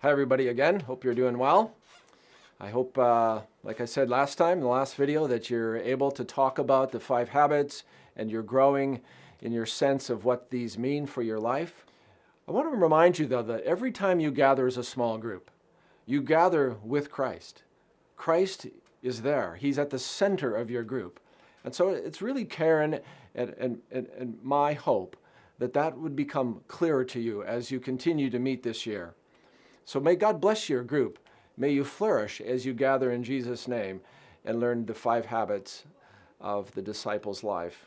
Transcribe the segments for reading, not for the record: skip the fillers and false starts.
Hi everybody again, hope you're doing well. I hope, like I said last time, in the last video, that you're able to talk about the 5 habits and you're growing in your sense of what these mean for your life. I want to remind you though that every time you gather as a small group, you gather with Christ. Christ is there. He's at the center of your group. And so it's really Karen and my hope that that would become clearer to you as you continue to meet this year. So may God bless your group. May you flourish as you gather in Jesus' name and learn the 5 habits of the disciples' life.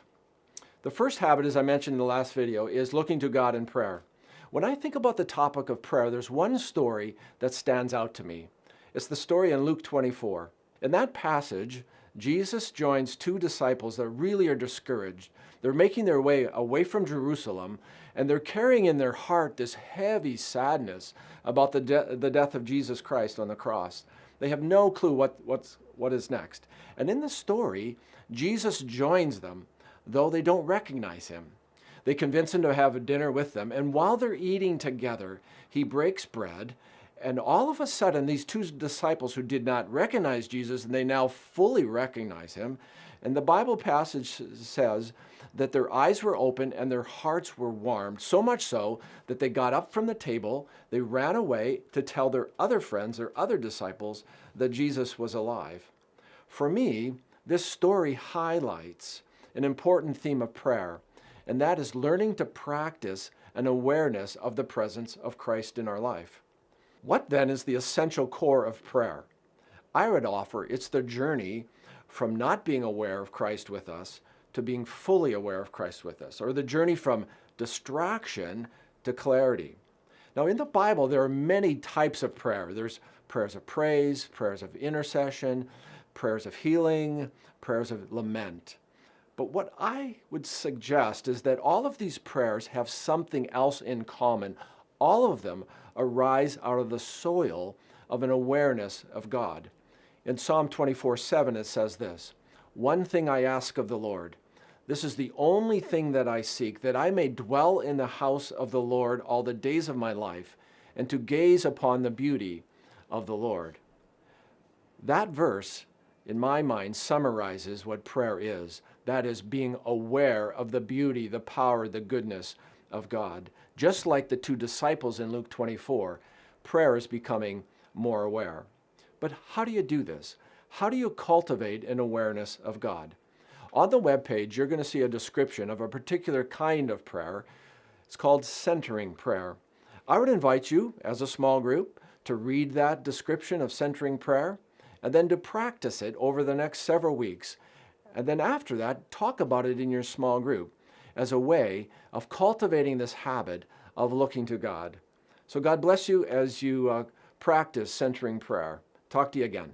The first habit, as I mentioned in the last video, is looking to God in prayer. When I think about the topic of prayer, there's one story that stands out to me. It's the story in Luke 24. In that passage, Jesus joins 2 disciples that really are discouraged. They're making their way away from Jerusalem, and they're carrying in their heart this heavy sadness about the death of Jesus Christ on the cross. They have no clue what is next. And in the story, Jesus joins them, though they don't recognize him. They convince him to have a dinner with them, and while they're eating together, he breaks bread, and all of a sudden, these 2 disciples who did not recognize Jesus, and they now fully recognize him, and the Bible passage says that their eyes were opened and their hearts were warmed, so much so that they got up from the table, they ran away to tell their other friends, their other disciples, that Jesus was alive. For me, this story highlights an important theme of prayer, and that is learning to practice an awareness of the presence of Christ in our life. What then is the essential core of prayer? I would offer it's the journey from not being aware of Christ with us to being fully aware of Christ with us, or the journey from distraction to clarity. Now, in the Bible, there are many types of prayer. There's prayers of praise, prayers of intercession, prayers of healing, prayers of lament. But what I would suggest is that all of these prayers have something else in common. All of them arise out of the soil of an awareness of God. In Psalm 24:7, it says this, "One thing I ask of the Lord, this is the only thing that I seek, that I may dwell in the house of the Lord all the days of my life, and to gaze upon the beauty of the Lord." That verse, in my mind, summarizes what prayer is. That is, being aware of the beauty, the power, the goodness of God. Just like the 2 disciples in Luke 24, prayer is becoming more aware. But how do you do this? How do you cultivate an awareness of God? On the webpage, you're going to see a description of a particular kind of prayer. It's called centering prayer. I would invite you, as a small group, to read that description of centering prayer, and then to practice it over the next several weeks. And then after that, talk about it in your small group as a way of cultivating this habit of looking to God. So God bless you as you practice centering prayer. Talk to you again.